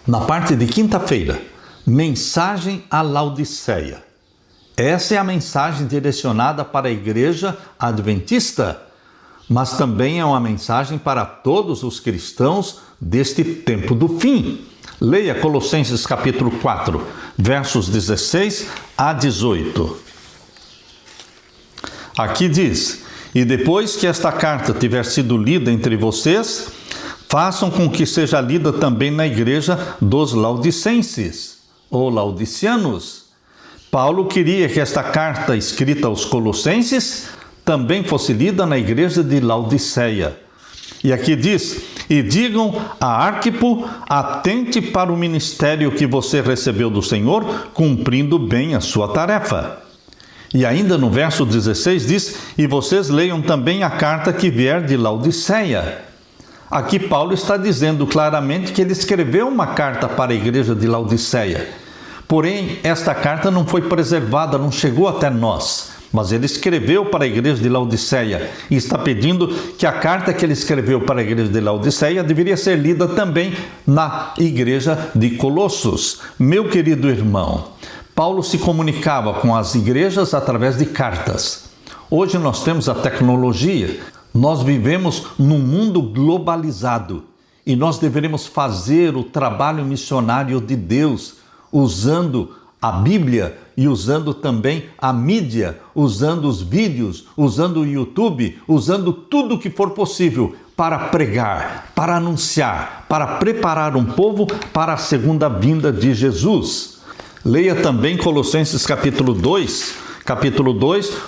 na parte de quinta-feira, mensagem à Laodiceia. Essa é a mensagem direcionada para a igreja adventista, mas também é uma mensagem para todos os cristãos deste tempo do fim. Leia Colossenses capítulo 4, versos 16 a 18. Aqui diz: e depois que esta carta tiver sido lida entre vocês, façam com que seja lida também na igreja dos laodicenses, ou laodicianos. Paulo queria que esta carta escrita aos colossenses também fosse lida na igreja de Laodiceia. E aqui diz: e digam a Arquipo, atente para o ministério que você recebeu do Senhor, cumprindo bem a sua tarefa. E ainda no verso 16 diz: e vocês leiam também a carta que vier de Laodiceia. Aqui Paulo está dizendo claramente que ele escreveu uma carta para a igreja de Laodiceia. Porém, esta carta não foi preservada, não chegou até nós. Mas ele escreveu para a igreja de Laodiceia e está pedindo que a carta que ele escreveu para a igreja de Laodiceia deveria ser lida também na igreja de Colossos. Meu querido irmão, Paulo se comunicava com as igrejas através de cartas. Hoje nós temos a tecnologia, nós vivemos num mundo globalizado e nós deveremos fazer o trabalho missionário de Deus usando a Bíblia e usando também a mídia, usando os vídeos, usando o YouTube, usando tudo o que for possível para pregar, para anunciar, para preparar um povo para a segunda vinda de Jesus. Leia também Colossenses capítulo 2,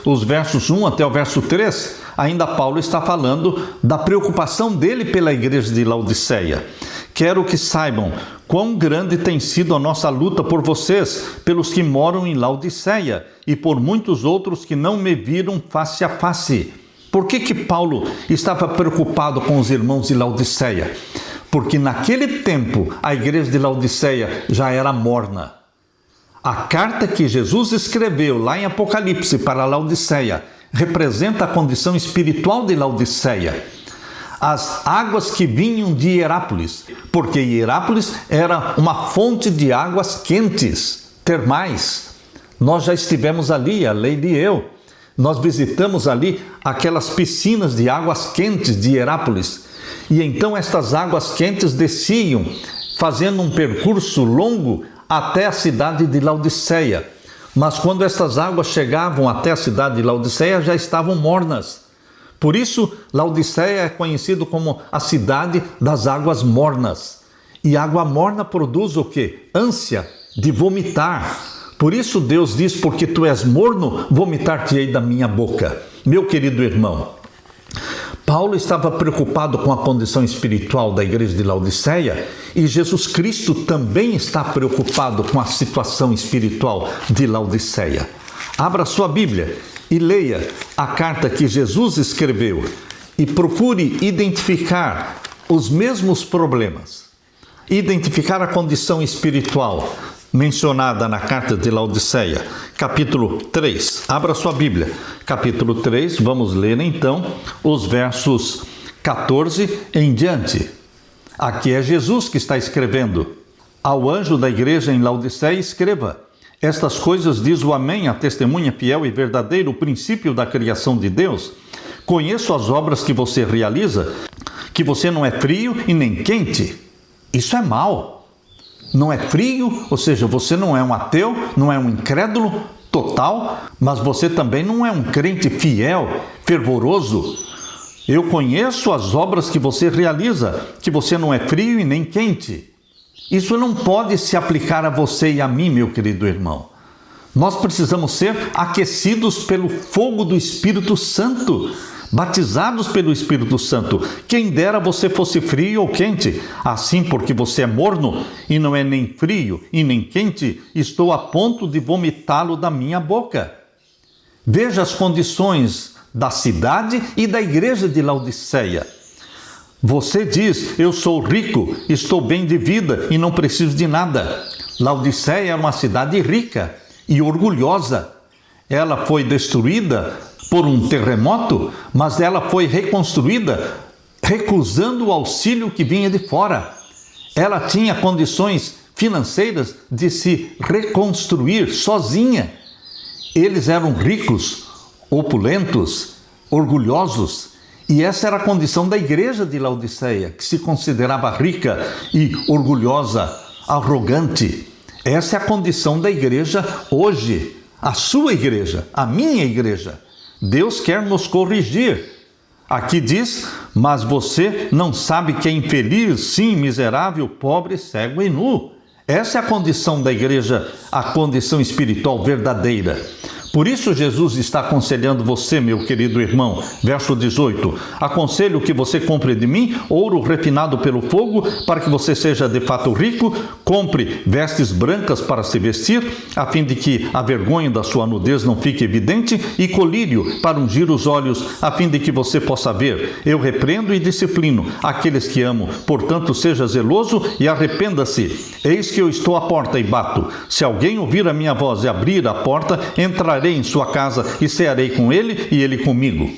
os versos 1 até o verso 3. Ainda Paulo está falando da preocupação dele pela igreja de Laodiceia. Quero que saibam quão grande tem sido a nossa luta por vocês, pelos que moram em Laodiceia e por muitos outros que não me viram face a face. Por que Paulo estava preocupado com os irmãos de Laodiceia? Porque naquele tempo a igreja de Laodiceia já era morna. A carta que Jesus escreveu lá em Apocalipse para Laodiceia representa a condição espiritual de Laodiceia. As águas que vinham de Hierápolis, porque Hierápolis era uma fonte de águas quentes, termais. Nós já estivemos ali, a Leila e eu. Nós visitamos ali aquelas piscinas de águas quentes de Hierápolis. E então estas águas quentes desciam, fazendo um percurso longo até a cidade de Laodiceia. Mas quando estas águas chegavam até a cidade de Laodiceia, já estavam mornas. Por isso, Laodiceia é conhecido como a cidade das águas mornas. E água morna produz o quê? Ânsia de vomitar. Por isso Deus diz: porque tu és morno, vomitar-te-ei da minha boca. Meu querido irmão, Paulo estava preocupado com a condição espiritual da igreja de Laodiceia e Jesus Cristo também está preocupado com a situação espiritual de Laodiceia. Abra sua Bíblia e leia a carta que Jesus escreveu e procure identificar os mesmos problemas, identificar a condição espiritual mencionada na carta de Laodiceia, capítulo 3. Abra sua Bíblia, capítulo 3, vamos ler então os versos 14 em diante. Aqui é Jesus que está escrevendo: ao anjo da igreja em Laodiceia escreva: estas coisas diz o Amém, a testemunha fiel e verdadeira, o princípio da criação de Deus. Conheço as obras que você realiza, que você não é frio e nem quente. Isso é mal. Não é frio, ou seja, você não é um ateu, não é um incrédulo total, mas você também não é um crente fiel, fervoroso. Eu conheço as obras que você realiza, que você não é frio e nem quente. Isso não pode se aplicar a você e a mim, meu querido irmão. Nós precisamos ser aquecidos pelo fogo do Espírito Santo, batizados pelo Espírito Santo. Quem dera você fosse frio ou quente. Assim, porque você é morno e não é nem frio e nem quente, estou a ponto de vomitá-lo da minha boca. Veja as condições da cidade e da igreja de Laodiceia. Você diz: eu sou rico, estou bem de vida e não preciso de nada. Laodiceia é uma cidade rica e orgulhosa. Ela foi destruída por um terremoto, mas ela foi reconstruída recusando o auxílio que vinha de fora. Ela tinha condições financeiras de se reconstruir sozinha. Eles eram ricos, opulentos, orgulhosos, e essa era a condição da igreja de Laodiceia, que se considerava rica e orgulhosa, arrogante. Essa é a condição da igreja hoje, a sua igreja, a minha igreja. Deus quer nos corrigir. Aqui diz, mas você não sabe que é infeliz, sim, miserável, pobre, cego e nu. Essa é a condição da igreja, a condição espiritual verdadeira. Por isso Jesus está aconselhando você, meu querido irmão. Verso 18. Aconselho que você compre de mim ouro refinado pelo fogo, para que você seja de fato rico. Compre vestes brancas para se vestir, a fim de que a vergonha da sua nudez não fique evidente, e colírio para ungir os olhos, a fim de que você possa ver. Eu repreendo e disciplino aqueles que amo. Portanto, seja zeloso e arrependa-se. Eis que eu estou à porta e bato. Se alguém ouvir a minha voz e abrir a porta, entrarei em sua casa e cearei com ele e ele comigo.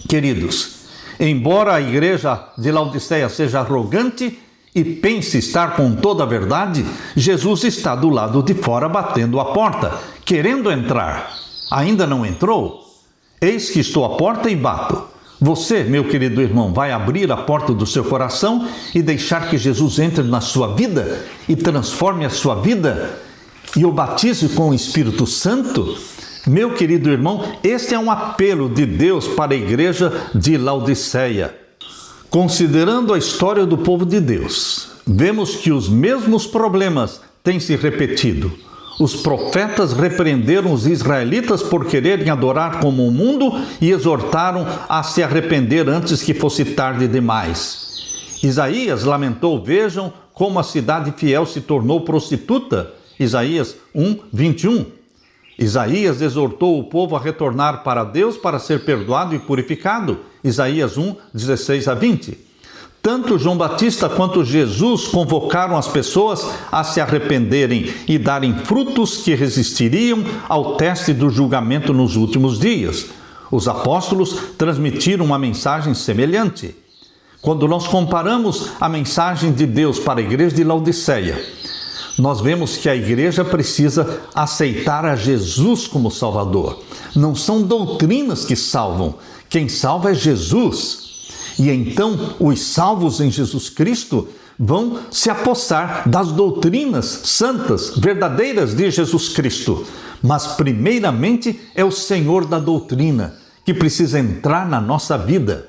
Queridos, embora a igreja de Laodiceia seja arrogante e pense estar com toda a verdade, Jesus está do lado de fora batendo a porta, querendo entrar. Ainda não entrou? Eis que estou à porta e bato. Você, meu querido irmão, vai abrir a porta do seu coração e deixar que Jesus entre na sua vida e transforme a sua vida e o batize com o Espírito Santo? Meu querido irmão, este é um apelo de Deus para a igreja de Laodiceia. Considerando a história do povo de Deus, vemos que os mesmos problemas têm se repetido. Os profetas repreenderam os israelitas por quererem adorar como o mundo e exortaram a se arrepender antes que fosse tarde demais. Isaías lamentou, vejam como a cidade fiel se tornou prostituta. Isaías 1, 21. Isaías exortou o povo a retornar para Deus para ser perdoado e purificado. Isaías 1, 16 a 20. Tanto João Batista quanto Jesus convocaram as pessoas a se arrependerem e darem frutos que resistiriam ao teste do julgamento nos últimos dias. Os apóstolos transmitiram uma mensagem semelhante. Quando nós comparamos a mensagem de Deus para a igreja de Laodiceia, nós vemos que a igreja precisa aceitar a Jesus como Salvador. Não são doutrinas que salvam, quem salva é Jesus. E então os salvos em Jesus Cristo vão se apossar das doutrinas santas, verdadeiras de Jesus Cristo. Mas primeiramente é o Senhor da doutrina que precisa entrar na nossa vida.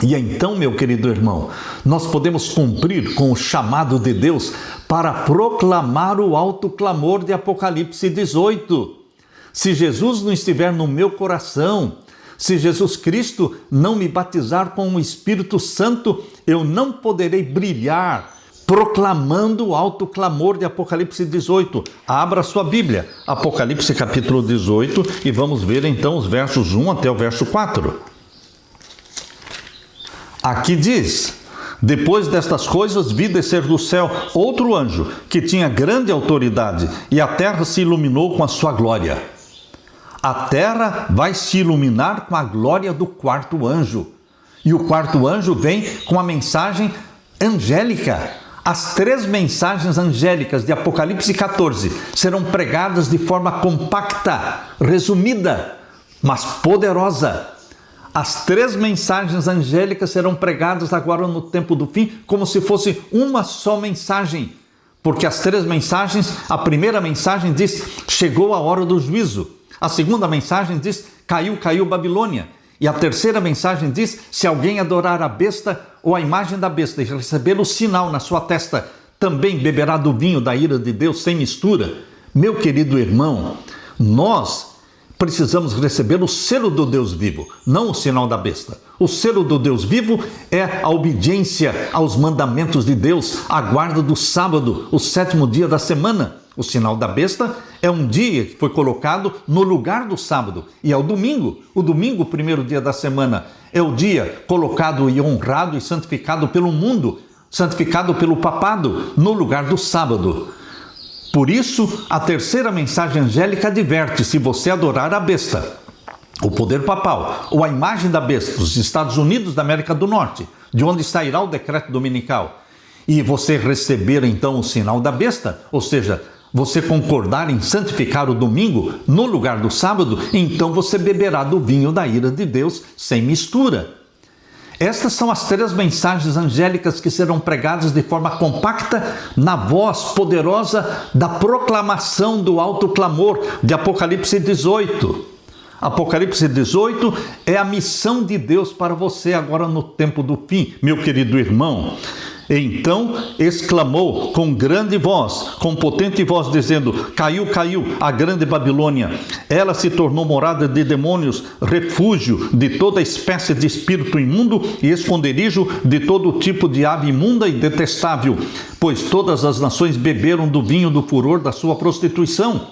E então, meu querido irmão, nós podemos cumprir com o chamado de Deus para proclamar o alto clamor de Apocalipse 18. Se Jesus não estiver no meu coração, se Jesus Cristo não me batizar com o Espírito Santo, eu não poderei brilhar proclamando o alto clamor de Apocalipse 18. Abra sua Bíblia, Apocalipse capítulo 18, e vamos ver então os versos 1 até o verso 4. Aqui diz: depois destas coisas vi descer do céu outro anjo que tinha grande autoridade, e a terra se iluminou com a sua glória. A terra vai se iluminar com a glória do quarto anjo. E o quarto anjo vem com a mensagem angélica. As 3 mensagens angélicas de Apocalipse 14 serão pregadas de forma compacta, resumida, mas poderosa. As 3 mensagens angélicas serão pregadas agora no tempo do fim, como se fosse uma só mensagem. Porque as 3 mensagens, a primeira mensagem diz, chegou a hora do juízo. A segunda mensagem diz, caiu Babilônia. E a terceira mensagem diz, se alguém adorar a besta ou a imagem da besta e receber o sinal na sua testa, também beberá do vinho da ira de Deus sem mistura. Meu querido irmão, nós precisamos receber o selo do Deus vivo, não o sinal da besta. O selo do Deus vivo é a obediência aos mandamentos de Deus, a guarda do sábado, o 7º dia da semana. O sinal da besta é um dia que foi colocado no lugar do sábado, e é o domingo. O domingo, o 1º dia da semana, é o dia colocado e honrado e santificado pelo mundo, santificado pelo papado, no lugar do sábado. Por isso, a terceira mensagem angélica adverte: se você adorar a besta, o poder papal, ou a imagem da besta dos Estados Unidos da América do Norte, de onde sairá o decreto dominical, e você receber então o sinal da besta, ou seja, você concordar em santificar o domingo no lugar do sábado, então você beberá do vinho da ira de Deus sem mistura. Estas são as 3 mensagens angélicas que serão pregadas de forma compacta na voz poderosa da proclamação do alto clamor de Apocalipse 18. Apocalipse 18 é a missão de Deus para você agora no tempo do fim, meu querido irmão. Então exclamou com grande voz, com potente voz, dizendo: caiu, caiu a grande Babilônia. Ela se tornou morada de demônios, refúgio de toda espécie de espírito imundo e esconderijo de todo tipo de ave imunda e detestável, pois todas as nações beberam do vinho do furor da sua prostituição.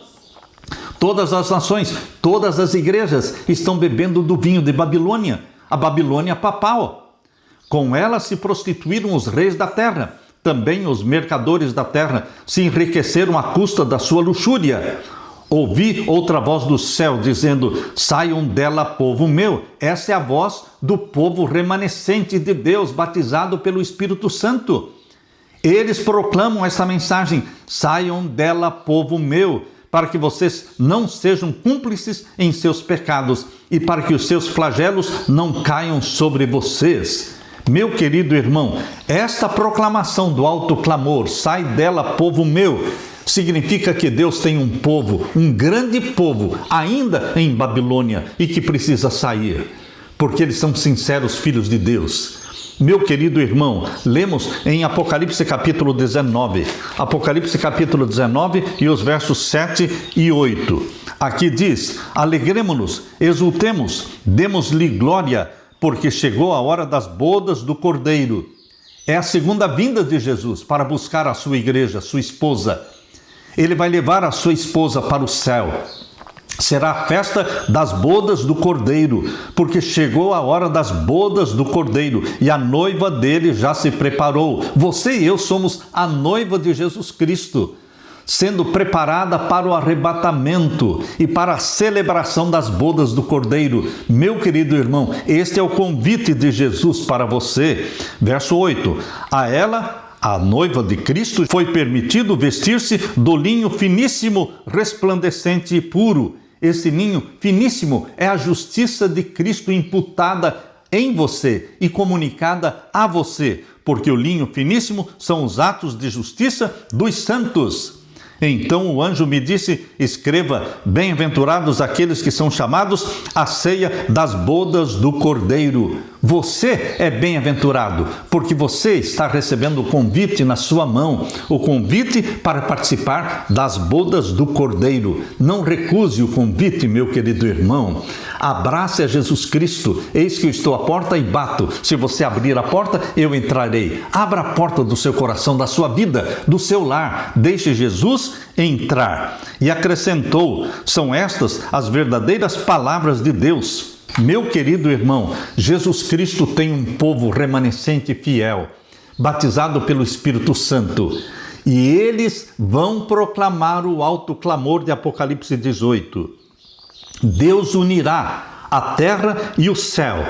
Todas as nações, todas as igrejas estão bebendo do vinho de Babilônia, a Babilônia papal. Com ela se prostituíram os reis da terra, também os mercadores da terra se enriqueceram à custa da sua luxúria. Ouvi outra voz do céu dizendo: saiam dela, povo meu. Essa é a voz do povo remanescente de Deus, batizado pelo Espírito Santo. Eles proclamam essa mensagem: saiam dela, povo meu, para que vocês não sejam cúmplices em seus pecados e para que os seus flagelos não caiam sobre vocês. Meu querido irmão, esta proclamação do alto clamor, sai dela, povo meu, significa que Deus tem um povo, um grande povo, ainda em Babilônia e que precisa sair, porque eles são sinceros filhos de Deus. Meu querido irmão, lemos em Apocalipse capítulo 19, Apocalipse capítulo 19 e os versos 7 e 8. Aqui diz: alegremo-nos, exultemos, demos-lhe glória, porque chegou a hora das bodas do Cordeiro. É a segunda vinda de Jesus para buscar a sua igreja, sua esposa. Ele vai levar a sua esposa para o céu. Será a festa das bodas do Cordeiro, porque chegou a hora das bodas do Cordeiro e a noiva dele já se preparou. Você e eu somos a noiva de Jesus Cristo, sendo preparada para o arrebatamento e para a celebração das bodas do Cordeiro. Meu querido irmão, este é o convite de Jesus para você. Verso 8: a ela, a noiva de Cristo, foi permitido vestir-se do linho finíssimo, resplandecente e puro. Esse linho finíssimo é a justiça de Cristo imputada em você e comunicada a você, porque o linho finíssimo são os atos de justiça dos santos. Então o anjo me disse: escreva, bem-aventurados aqueles que são chamados à ceia das bodas do Cordeiro. Você é bem-aventurado, porque você está recebendo o convite na sua mão, o convite para participar das bodas do Cordeiro. Não recuse o convite, meu querido irmão. Abrace a Jesus Cristo. Eis que eu estou à porta e bato. Se você abrir a porta, eu entrarei. Abra a porta do seu coração, da sua vida, do seu lar. Deixe Jesus entrar. E acrescentou: são estas as verdadeiras palavras de Deus. Meu querido irmão, Jesus Cristo tem um povo remanescente fiel, batizado pelo Espírito Santo. E eles vão proclamar o alto clamor de Apocalipse 18. Deus unirá a terra e o céu.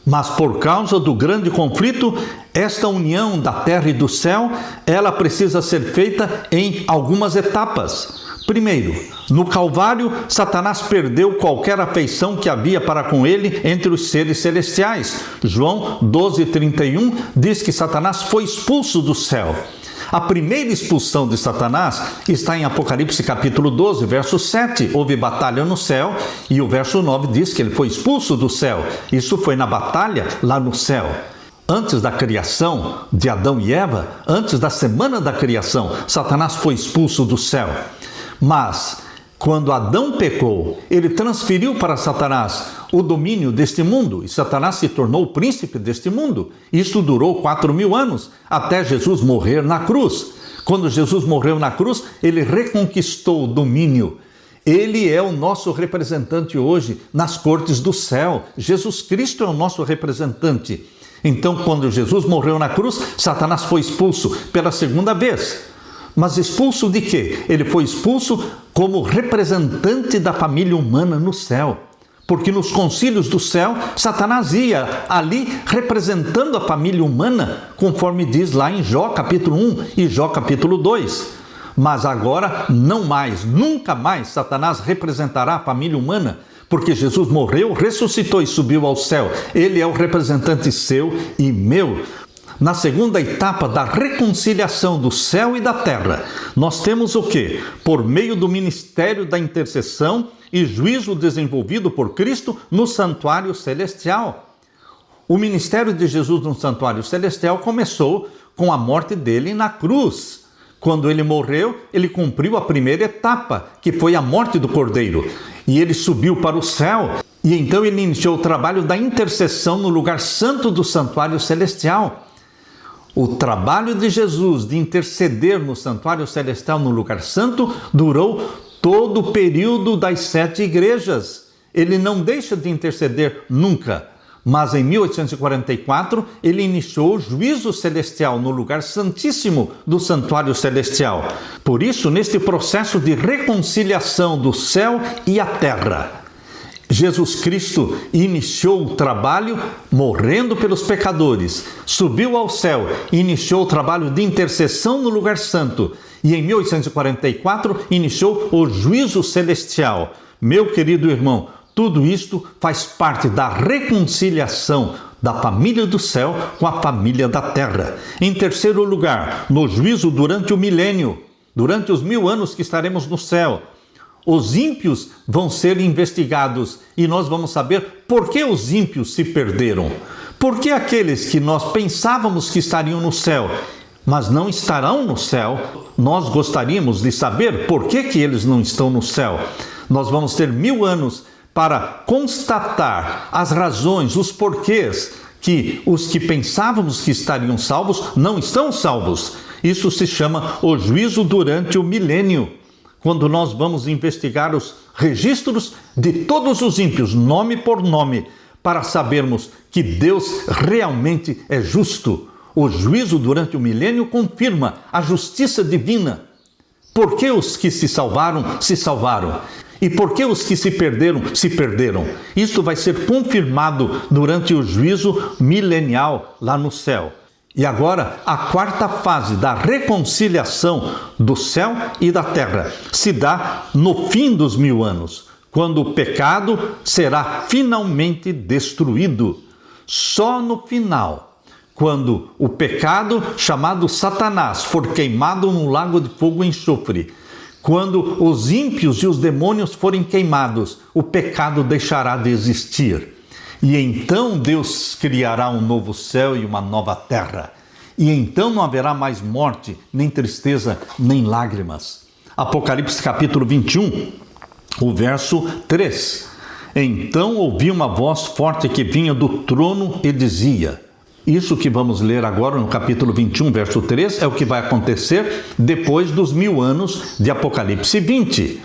Mas por causa do grande conflito, esta união da terra e do céu, ela precisa ser feita em algumas etapas. Primeiro, no Calvário, Satanás perdeu qualquer afeição que havia para com ele entre os seres celestiais. João 12:31 diz que Satanás foi expulso do céu. A primeira expulsão de Satanás está em Apocalipse capítulo 12, verso 7. Houve batalha no céu e o verso 9 diz que ele foi expulso do céu. Isso foi na batalha lá no céu. Antes da criação de Adão e Eva, antes da semana da criação, Satanás foi expulso do céu. Mas, quando Adão pecou, ele transferiu para Satanás o domínio deste mundo, e Satanás se tornou o príncipe deste mundo. Isso durou 4.000 anos, até Jesus morrer na cruz. Quando Jesus morreu na cruz, ele reconquistou o domínio. Ele é o nosso representante hoje nas cortes do céu. Jesus Cristo é o nosso representante. Então, quando Jesus morreu na cruz, Satanás foi expulso pela segunda vez. Mas expulso de quê? Ele foi expulso como representante da família humana no céu. Porque nos concílios do céu, Satanás ia ali representando a família humana, conforme diz lá em Jó capítulo 1 e Jó capítulo 2. Mas agora não mais, nunca mais Satanás representará a família humana, porque Jesus morreu, ressuscitou e subiu ao céu. Ele é o representante seu e meu. Na segunda etapa da reconciliação do céu e da terra, nós temos o quê? Por meio do ministério da intercessão e juízo desenvolvido por Cristo no santuário celestial. O ministério de Jesus no santuário celestial começou com a morte dele na cruz. Quando ele morreu, ele cumpriu a primeira etapa, que foi a morte do Cordeiro. E ele subiu para o céu. E então ele iniciou o trabalho da intercessão no lugar santo do santuário celestial. O trabalho de Jesus de interceder no santuário celestial no lugar santo durou todo o período das 7 igrejas. Ele não deixa de interceder nunca. Mas em 1844 ele iniciou o juízo celestial no lugar santíssimo do santuário celestial. Por isso, neste processo de reconciliação do céu e a terra, Jesus Cristo iniciou o trabalho morrendo pelos pecadores, subiu ao céu e iniciou o trabalho de intercessão no lugar santo. E em 1844 iniciou o juízo celestial. Meu querido irmão, tudo isto faz parte da reconciliação da família do céu com a família da terra. Em terceiro lugar, no juízo durante o milênio, durante os 1000 anos que estaremos no céu, os ímpios vão ser investigados e nós vamos saber por que os ímpios se perderam. Por que aqueles que nós pensávamos que estariam no céu, mas não estarão no céu, nós gostaríamos de saber por que eles não estão no céu. Nós vamos ter 1000 anos para constatar as razões, os porquês que os que pensávamos que estariam salvos não estão salvos. Isso se chama o juízo durante o milênio, quando nós vamos investigar os registros de todos os ímpios, nome por nome, para sabermos que Deus realmente é justo. O juízo durante o milênio confirma a justiça divina. Por que os que se salvaram, se salvaram? E por que os que se perderam, se perderam? Isto vai ser confirmado durante o juízo milenial lá no céu. E agora, a quarta fase da reconciliação do céu e da terra se dá no fim dos 1000 anos, quando o pecado será finalmente destruído. Só no final, quando o pecado chamado Satanás for queimado no lago de fogo e enxofre, quando os ímpios e os demônios forem queimados, o pecado deixará de existir. E então Deus criará um novo céu e uma nova terra. E então não haverá mais morte, nem tristeza, nem lágrimas. Apocalipse capítulo 21, o verso 3. Então ouvi uma voz forte que vinha do trono e dizia... Isso que vamos ler agora no capítulo 21, verso 3, é o que vai acontecer depois dos 1000 anos de Apocalipse 20.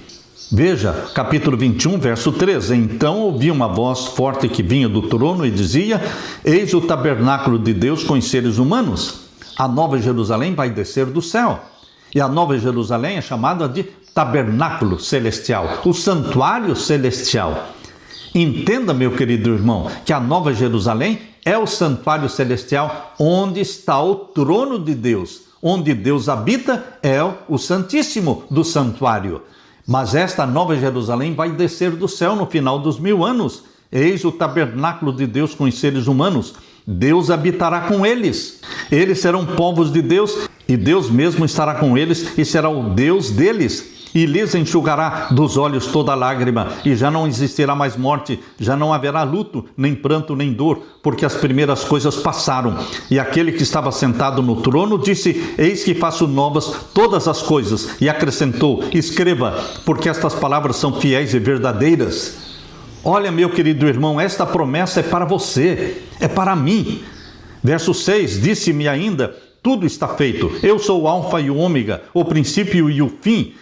Veja, capítulo 21, verso 3. Então ouvi uma voz forte que vinha do trono e dizia: eis o tabernáculo de Deus com os seres humanos. A nova Jerusalém vai descer do céu. E a nova Jerusalém é chamada de tabernáculo celestial, o santuário celestial. Entenda, meu querido irmão, que a nova Jerusalém é o santuário celestial onde está o trono de Deus. Onde Deus habita é o Santíssimo do santuário. Mas esta nova Jerusalém vai descer do céu no final dos 1000 anos. Eis o tabernáculo de Deus com os seres humanos. Deus habitará com eles. Eles serão povos de Deus e Deus mesmo estará com eles e será o Deus deles. E lhes enxugará dos olhos toda lágrima, e já não existirá mais morte, já não haverá luto, nem pranto, nem dor, porque as primeiras coisas passaram. E aquele que estava sentado no trono disse: eis que faço novas todas as coisas. E acrescentou: escreva, porque estas palavras são fiéis e verdadeiras. Olha, meu querido irmão, esta promessa é para você, é para mim. Verso 6, disse-me ainda: tudo está feito, eu sou o alfa e o ômega, o princípio e o fim.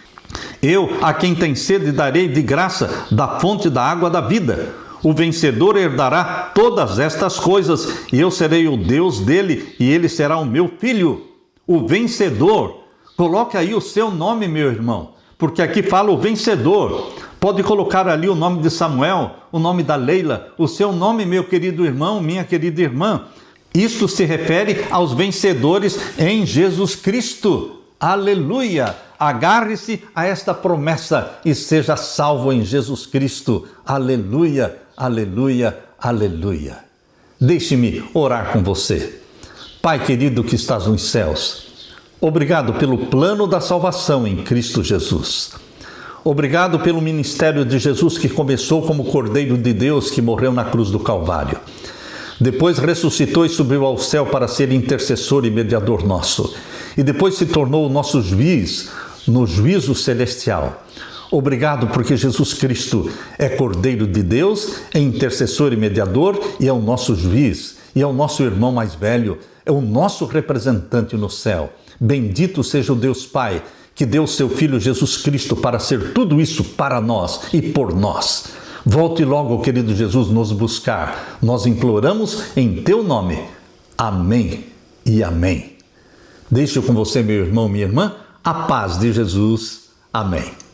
Eu, a quem tem sede, darei de graça da fonte da água da vida. O vencedor herdará todas estas coisas, e eu serei o Deus dele, e ele será o meu filho. O vencedor. Coloque aí o seu nome, meu irmão, porque aqui fala o vencedor. Pode colocar ali o nome de Samuel, o nome da Leila, o seu nome, meu querido irmão, minha querida irmã. Isto se refere aos vencedores em Jesus Cristo. Aleluia! Agarre-se a esta promessa e seja salvo em Jesus Cristo. Aleluia, aleluia, aleluia. Deixe-me orar com você. Pai querido que estás nos céus, obrigado pelo plano da salvação em Cristo Jesus. Obrigado pelo ministério de Jesus que começou como Cordeiro de Deus que morreu na cruz do Calvário. Depois ressuscitou e subiu ao céu para ser intercessor e mediador nosso. E depois se tornou o nosso juiz no juízo celestial. Obrigado porque Jesus Cristo é Cordeiro de Deus, é intercessor e mediador e é o nosso juiz. E é o nosso irmão mais velho, é o nosso representante no céu. Bendito seja o Deus Pai, que deu seu Filho Jesus Cristo para ser tudo isso para nós e por nós. Volte logo, querido Jesus, nos buscar. Nós imploramos em teu nome. Amém e amém. Deixo com você, meu irmão, minha irmã, a paz de Jesus. Amém.